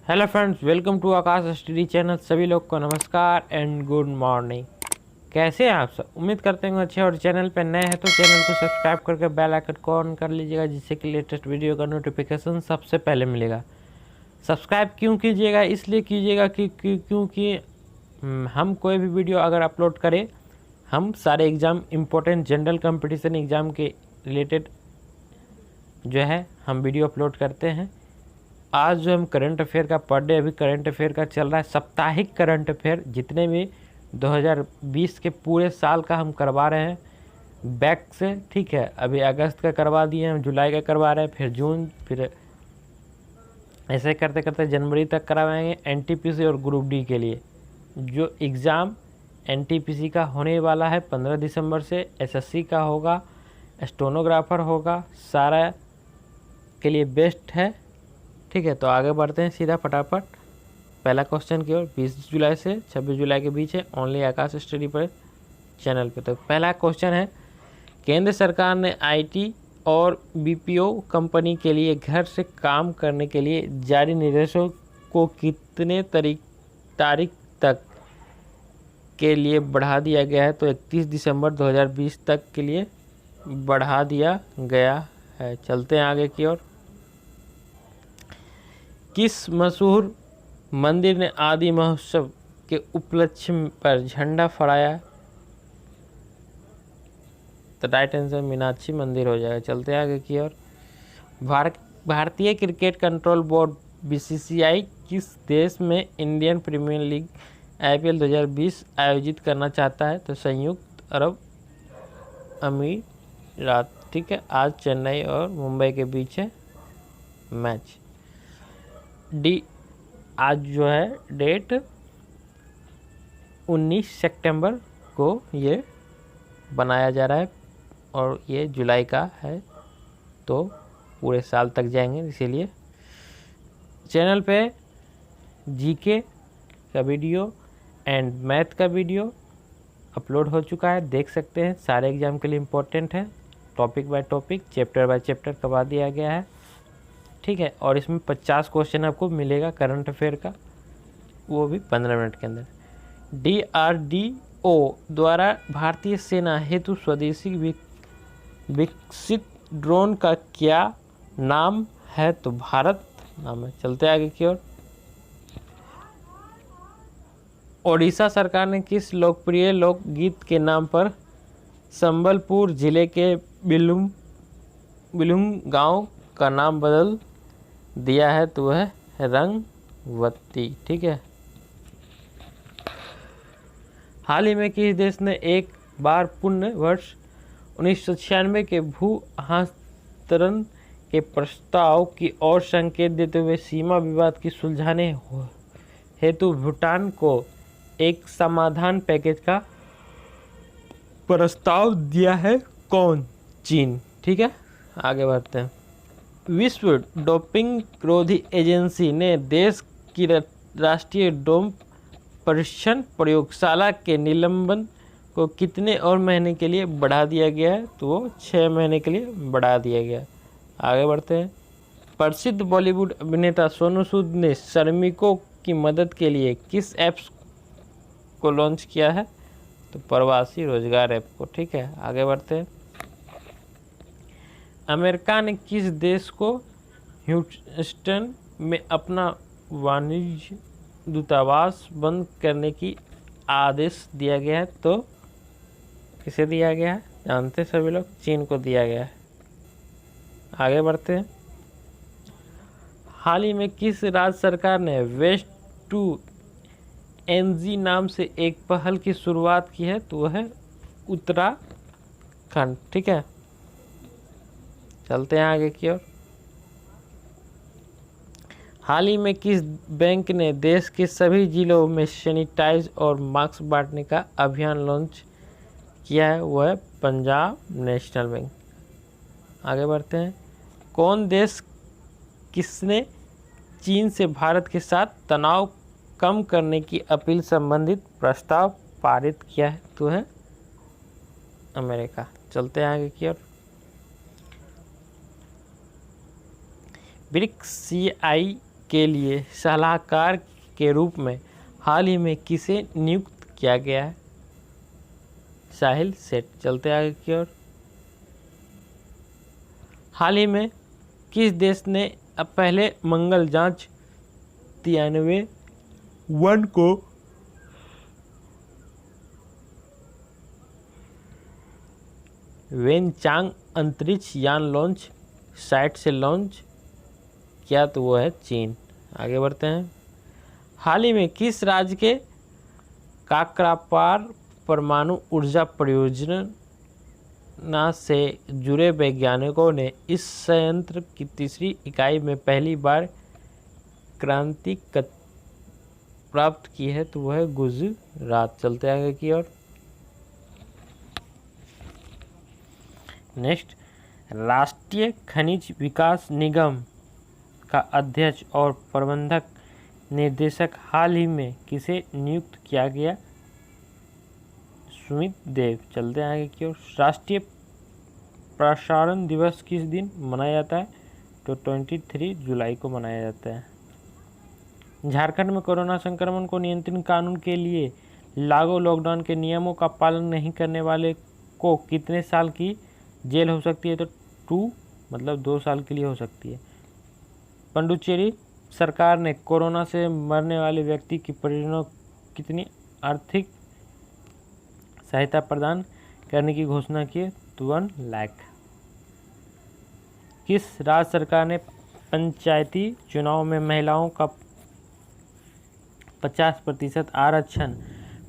Hello friends, welcome to Aakash study channel. सभी लोग को नमस्कार एंड गुड मॉर्निंग। कैसे हैं आप सब? उम्मीद करते हैं अच्छे। और चैनल पर नए हैं तो चैनल को सब्सक्राइब करके बेल आइकन को ऑन कर लीजिएगा, जिससे कि लेटेस्ट वीडियो का नोटिफिकेशन सबसे पहले मिलेगा। सब्सक्राइब क्यों कीजिएगा? इसलिए कीजिएगा क्योंकि हम कोई भी वीडियो अगर अपलोड करें, हम सारे exam important general competition exam के रिलेटेड जो है हम वीडियो अपलोड करते हैं। आज जो हम करंट अफेयर का पर डे, अभी करंट अफेयर का चल रहा है साप्ताहिक करंट अफेयर, जितने भी 2020 के पूरे साल का हम करवा रहे हैं बैक से। ठीक है, अभी अगस्त का करवा दिए हैं, जुलाई का करवा रहे हैं, फिर जून, फिर ऐसे करते करते जनवरी तक करवाएंगे एनटीपीसी और ग्रुप डी के लिए। जो एग्ज़ाम एनटीपीसी का होने वाला है 15 दिसंबर से, एसएससी का होगा, स्टेनोग्राफर होगा, सारा के लिए बेस्ट है। ठीक है, तो आगे बढ़ते हैं सीधा फटाफट पहला क्वेश्चन की ओर। 20 जुलाई से 26 जुलाई के बीच है, ओनली आकाश स्टडी पर चैनल पे। तो पहला क्वेश्चन है, केंद्र सरकार ने आईटी और बीपीओ कंपनी के लिए घर से काम करने के लिए जारी निर्देशों को कितने तारीख तक के लिए बढ़ा दिया गया है? तो 31 दिसंबर 2020 तक के लिए बढ़ा दिया गया है। चलते हैं आगे की ओर। किस मशहूर मंदिर ने आदि महोत्सव के उपलक्ष्य पर झंडा फहराया? तो राइट आंसर मीनाक्षी मंदिर हो जाएगा। चलते हैं आगे की ओर। भारतीय क्रिकेट कंट्रोल बोर्ड बीसीसीआई किस देश में इंडियन प्रीमियर लीग आईपीएल 2020 आयोजित करना चाहता है? तो संयुक्त अरब अमीरात। ठीक है, आज चेन्नई और मुंबई के बीच है मैच। आज जो है डेट 19 सितंबर को ये बनाया जा रहा है और ये जुलाई का है, तो पूरे साल तक जाएंगे। इसीलिए चैनल पे जीके का वीडियो एंड मैथ का वीडियो अपलोड हो चुका है, देख सकते हैं। सारे एग्जाम के लिए इम्पोर्टेंट है, topic by topic, chapter by chapter करवा दिया गया है। ठीक है, और इसमें 50 क्वेश्चन आपको मिलेगा करंट अफेयर का, वो भी 15 मिनट के अंदर। डीआरडीओ द्वारा भारतीय सेना हेतु स्वदेशी विकसित ड्रोन का क्या नाम है? तो भारत नाम है। चलते आगे की ओर। ओडिशा सरकार ने किस लोकप्रिय लोकगीत के नाम पर संबलपुर जिले के बिलुम गांव का नाम बदल दिया है? तो वह रंगवती। ठीक है। हाल ही में किस देश ने एक बार पुण्य वर्ष 1996 के भू हस्तांतरण के प्रस्ताव की ओर संकेत देते हुए सीमा विवाद की सुलझाने हेतु भूटान को एक समाधान पैकेज का प्रस्ताव दिया है? कौन? चीन। ठीक है, आगे बढ़ते हैं। विश्व डोपिंग विरोधी एजेंसी ने देश की राष्ट्रीय डोप परीक्षण प्रयोगशाला के निलंबन को कितने और महीने के लिए बढ़ा दिया गया है? तो वो 6 महीने के लिए बढ़ा दिया गया। आगे बढ़ते हैं। प्रसिद्ध बॉलीवुड अभिनेता सोनू सूद ने श्रमिकों की मदद के लिए किस ऐप्स को लॉन्च किया है? तो प्रवासी रोजगार ऐप को। ठीक है, आगे बढ़ते हैं। अमेरिका ने किस देश को ह्यूस्टन में अपना वाणिज्य दूतावास बंद करने की आदेश दिया गया है? तो किसे दिया गया है? जानते सभी लोग, चीन को दिया गया है। आगे बढ़ते हैं। हाल ही में किस राज्य सरकार ने वेस्ट टू एनजी नाम से एक पहल की शुरुआत की है? तो वह है उत्तराखंड। ठीक है, चलते हैं आगे की ओर। हाल ही में किस बैंक ने देश के सभी जिलों में सैनिटाइज और मास्क बांटने का अभियान लॉन्च किया है? वह है पंजाब नेशनल बैंक। आगे बढ़ते हैं। कौन देश किसने चीन से भारत के साथ तनाव कम करने की अपील संबंधित प्रस्ताव पारित किया है? तो है अमेरिका। चलते हैं आगे की ओर। ब्रिक्स सीआई के लिए सलाहकार के रूप में हाल ही में किसे नियुक्त किया गया है? साहिल सेठ। चलते आगे की ओर। हाल ही में किस देश ने पहले मंगल जांच Tianwen-1 को वेनचांग अंतरिक्ष यान लॉन्च साइट से लॉन्च किया? तो वो है चीन। आगे बढ़ते हैं। हाल ही में किस राज्य के काकरापार परमाणु ऊर्जा परियोजना से जुड़े वैज्ञानिकों ने इस संयंत्र की तीसरी इकाई में पहली बार क्रांति प्राप्त की है? तो वह है गुजरात। चलते आगे की ओर। नेक्स्ट, राष्ट्रीय खनिज विकास निगम का अध्यक्ष और प्रबंधक निर्देशक हाल ही में किसे नियुक्त किया गया? सुमित देव। चलते हैं आगे की ओर। राष्ट्रीय प्रसारण दिवस किस दिन मनाया जाता है? तो 23 जुलाई को मनाया जाता है। झारखंड में कोरोना संक्रमण को नियंत्रण कानून के लिए लागू लॉकडाउन के नियमों का पालन नहीं करने वाले को कितने साल की जेल हो सकती है? तो 2 साल के लिए हो सकती है। पुडुचेरी सरकार ने कोरोना से मरने वाले व्यक्ति की परिजनों को कितनी आर्थिक सहायता प्रदान करने की घोषणा की? तो 1 लाख। किस राज्य सरकार ने पंचायती चुनाव में महिलाओं का 50% आरक्षण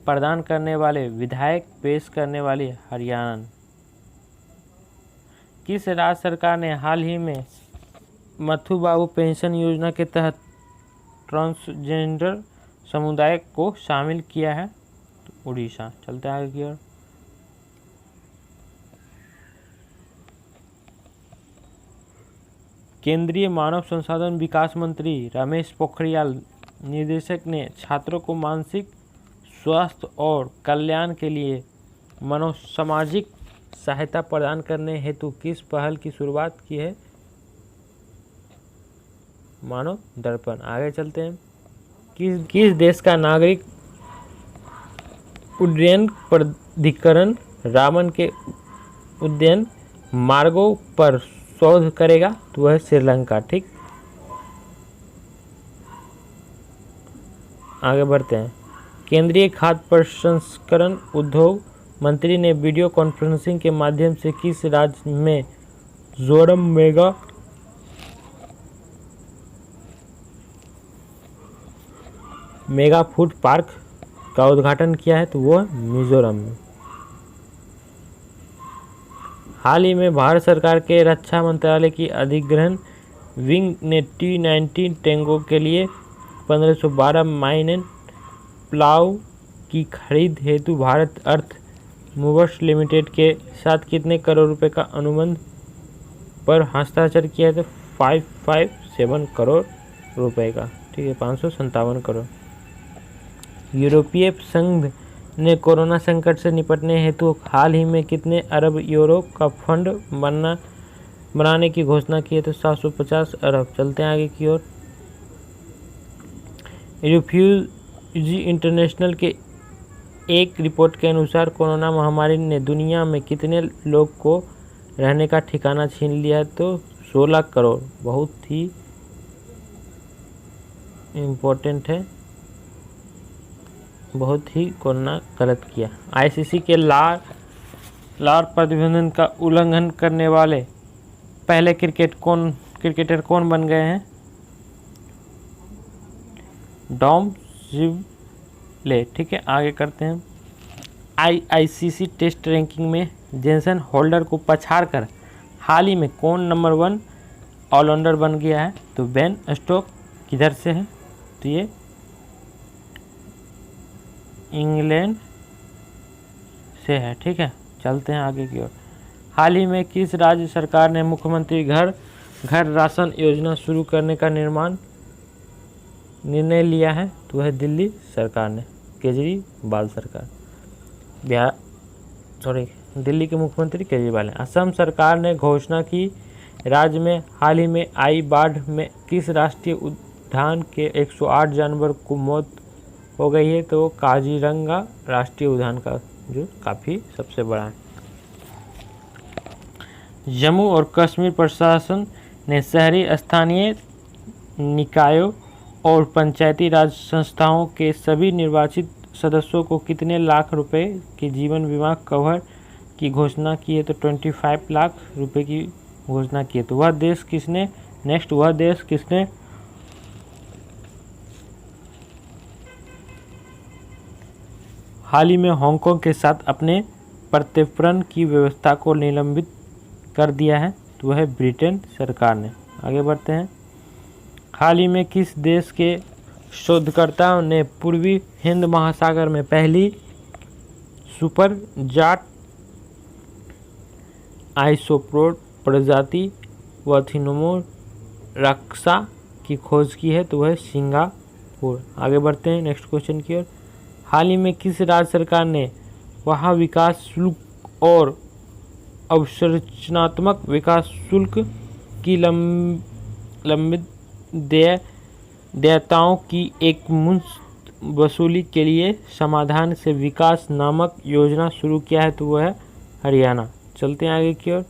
प्रदान करने वाले विधेयक पेश करने वाली? हरियाणा। किस राज्य सरकार ने हाल ही में मथु बाबू पेंशन योजना के तहत ट्रांसजेंडर समुदाय को शामिल किया है? तो उड़ीसा। चलते हैं आगे की ओर। केंद्रीय मानव संसाधन विकास मंत्री रमेश पोखरियाल निदेशक ने छात्रों को मानसिक स्वास्थ्य और कल्याण के लिए मनोसामाजिक सहायता प्रदान करने हेतु किस पहल की शुरुआत की है? मानव दर्पण। आगे चलते हैं। किस देश का नागरिक उड्डयन प्राधिकरण रावण के उड्डयन मार्गों पर शोध करेगा? तो वह श्रीलंका। ठीक। आगे बढ़ते हैं। केंद्रीय खाद्य प्रसंस्करण उद्योग मंत्री ने वीडियो कॉन्फ्रेंसिंग के माध्यम से किस राज्य में जोरम मेगा फूड पार्क का उद्घाटन किया है? तो वो मिजोरम में। हाल ही में भारत सरकार के रक्षा मंत्रालय की अधिग्रहण विंग ने T-90 टैंकों के लिए 1512 माइन प्लाव की खरीद हेतु भारत अर्थ मूवर्स लिमिटेड के साथ कितने करोड़ रुपए का अनुबंध पर हस्ताक्षर किया है? तो 557 करोड़ रुपए का। ठीक है, 557 करोड़। यूरोपीय संघ ने कोरोना संकट से निपटने हेतु हाल ही में कितने अरब यूरो का फंड बनाने की घोषणा की है? तो 750 अरब। चलते हैं आगे की ओर। रिफ्यूजी इंटरनेशनल के एक रिपोर्ट के अनुसार कोरोना महामारी ने दुनिया में कितने लोग को रहने का ठिकाना छीन लिया है? तो 16 करोड़। बहुत ही इम्पोर्टेंट है, बहुत ही कोरोना गलत किया। आईसीसी के लार प्रतिबंधन का उल्लंघन करने वाले पहले क्रिकेटर कौन बन गए हैं? डॉम जिवले। ठीक है, आगे करते हैं। आईसीसी टेस्ट रैंकिंग में जेसन होल्डर को पछाड़कर हाल ही में कौन नंबर 1 ऑलराउंडर बन गया है? तो बेन स्टोक। किधर से है? तो ये इंग्लैंड से है। ठीक है, चलते हैं आगे की ओर। हाल ही में किस राज्य सरकार ने मुख्यमंत्री घर घर राशन योजना शुरू करने का निर्णय लिया है? तो वह दिल्ली सरकार ने, केजरीवाल सरकार। दिल्ली के मुख्यमंत्री केजरीवाल हैं। असम सरकार ने घोषणा की राज्य में हाल ही में आई बाढ़ में किस राष्ट्रीय उद्यान के 108 जानवर को मौत हो गई है, तो काजीरंगा राष्ट्रीय उद्यान का जो काफ़ी सबसे बड़ा है। जम्मू और कश्मीर प्रशासन ने शहरी स्थानीय निकायों और पंचायती राज संस्थाओं के सभी निर्वाचित सदस्यों को कितने लाख रुपए की जीवन बीमा कवर की घोषणा की है? तो 25 लाख रुपए की घोषणा की है। तो वह देश किसने हाल ही में हांगकांग के साथ अपने प्रत्यर्पण की व्यवस्था को निलंबित कर दिया है? तो वह है ब्रिटेन सरकार ने। आगे बढ़ते हैं। हाल ही में किस देश के शोधकर्ताओं ने पूर्वी हिंद महासागर में पहली सुपर जाट आइसोप्रोड प्रजाति वथिनोमोर रक्षा की खोज की है? तो वह सिंगापुर। आगे बढ़ते हैं नेक्स्ट क्वेश्चन की ओर। हाल ही में किस राज्य सरकार ने वहाँ विकास शुल्क और अवसंरचनात्मक विकास शुल्क की लंबित देयताओं की एक मुश्त वसूली के लिए समाधान से विकास नामक योजना शुरू किया है? तो वह है हरियाणा। चलते हैं आगे की ओर।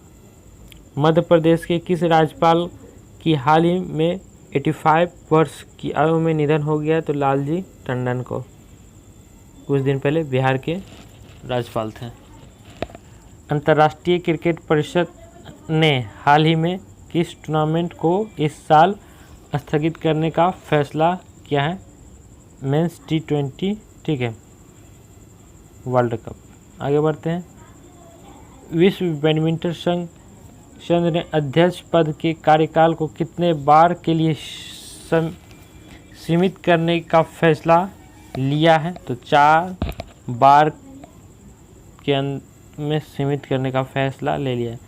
मध्य प्रदेश के किस राज्यपाल की हाल ही में 85 वर्ष की आयु में निधन हो गया है? तो लालजी टंडन को। कुछ दिन पहले बिहार के राज्यपाल थे। अंतर्राष्ट्रीय क्रिकेट परिषद ने हाल ही में किस टूर्नामेंट को इस साल स्थगित करने का फैसला किया है? मेंस T20, ठीक है, वर्ल्ड कप। आगे बढ़ते हैं। विश्व बैडमिंटन संघ ने अध्यक्ष पद के कार्यकाल को कितने बार के लिए सीमित करने का फैसला लिया है? तो 4 बार के में सीमित करने का फैसला ले लिया है।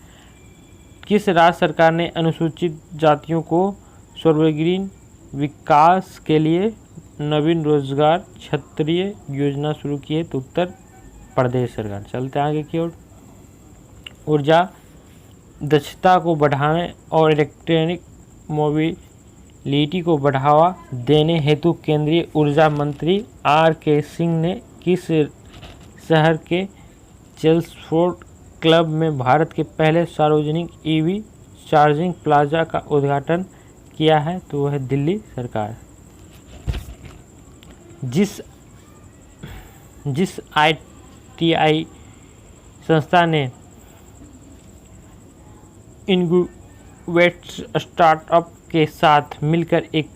किस राज्य सरकार ने अनुसूचित जातियों को सर्वांगीण विकास के लिए नवीन रोजगार क्षेत्रीय योजना शुरू की है? तो उत्तर प्रदेश सरकार। चलते आगे की ओर। ऊर्जा दक्षता को बढ़ाने और इलेक्ट्रॉनिक मोबिलिटी को बढ़ावा देने हेतु केंद्रीय ऊर्जा मंत्री R.K. सिंह ने किस शहर के चेल्सफोर्ड क्लब में भारत के पहले सार्वजनिक EV चार्जिंग प्लाजा का उद्घाटन किया है? तो वह है दिल्ली सरकार। जिस ITI संस्था ने इनोवेट्स स्टार्टअप के साथ मिलकर एक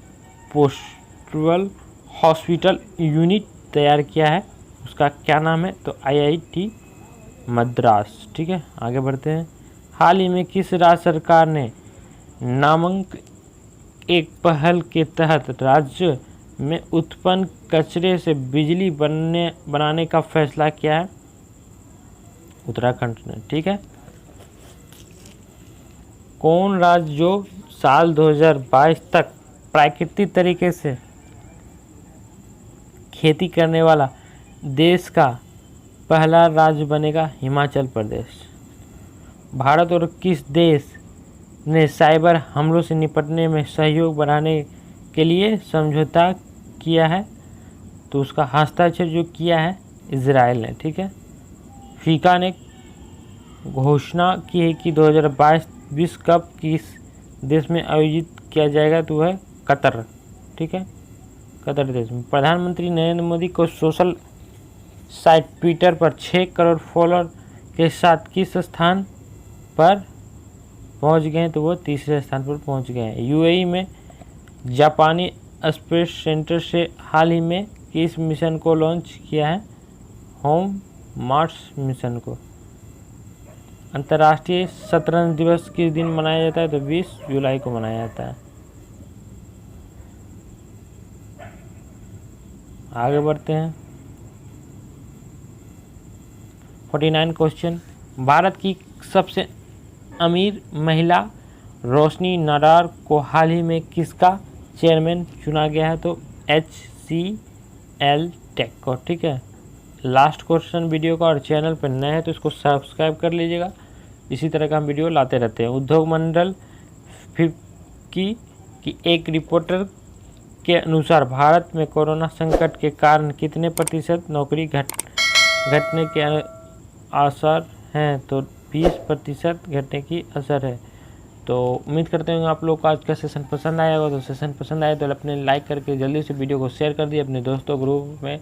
पोर्टेबल हॉस्पिटल यूनिट तैयार किया है, उसका क्या नाम है? तो IIT मद्रास। ठीक है, आगे बढ़ते हैं। हाल ही में किस राज्य सरकार ने नामक एक पहल के तहत राज्य में उत्पन्न कचरे से बिजली बनाने का फैसला किया है? उत्तराखंड ने। ठीक है। कौन राज्य जो साल 2022 तक प्राकृतिक तरीके से खेती करने वाला देश का पहला राज्य बनेगा? हिमाचल प्रदेश। भारत और किस देश ने साइबर हमलों से निपटने में सहयोग बढ़ाने के लिए समझौता किया है? तो उसका हस्ताक्षर जो किया है इजराइल ने। ठीक है। फीफा ने घोषणा की है कि 2022 विश्व कप किस देश में आयोजित किया जाएगा? तो वह कतर। ठीक है, कतर देश में। प्रधानमंत्री नरेंद्र मोदी को सोशल साइट ट्विटर पर 6 करोड़ फॉलोअर के साथ किस स्थान पर पहुंच गए? तो वो तीसरे स्थान पर पहुंच गए हैं। UAE में जापानी स्पेस सेंटर से हाल ही में किस मिशन को लॉन्च किया है? होम मार्स मिशन को। अंतर्राष्ट्रीय शतरंज दिवस किस दिन मनाया जाता है? तो 20 जुलाई को मनाया जाता है। आगे बढ़ते हैं। 49 क्वेश्चन। भारत की सबसे अमीर महिला रोशनी नाडार को हाल ही में किसका चेयरमैन चुना गया है? तो HCL टेक को। ठीक है। लास्ट क्वेश्चन वीडियो का, और चैनल पर नए हैं तो इसको सब्सक्राइब कर लीजिएगा। इसी तरह का हम वीडियो लाते रहते हैं। उद्योग मंडल 50 की एक रिपोर्टर के अनुसार भारत में कोरोना संकट के कारण कितने प्रतिशत नौकरी घटने के आसार हैं? तो 20% घटने की असर है। तो उम्मीद करते हैं आप लोग को आज का सेशन पसंद आया होगा। तो सेशन पसंद आए तो अपने लाइक करके जल्दी से वीडियो को शेयर कर दिए अपने दोस्तों ग्रुप में।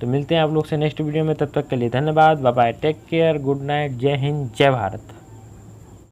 तो मिलते हैं आप लोग से नेक्स्ट वीडियो में, तब तक के लिए धन्यवाद, bye bye, take care, good night, जय हिंद, जय भारत।